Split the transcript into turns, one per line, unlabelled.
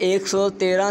113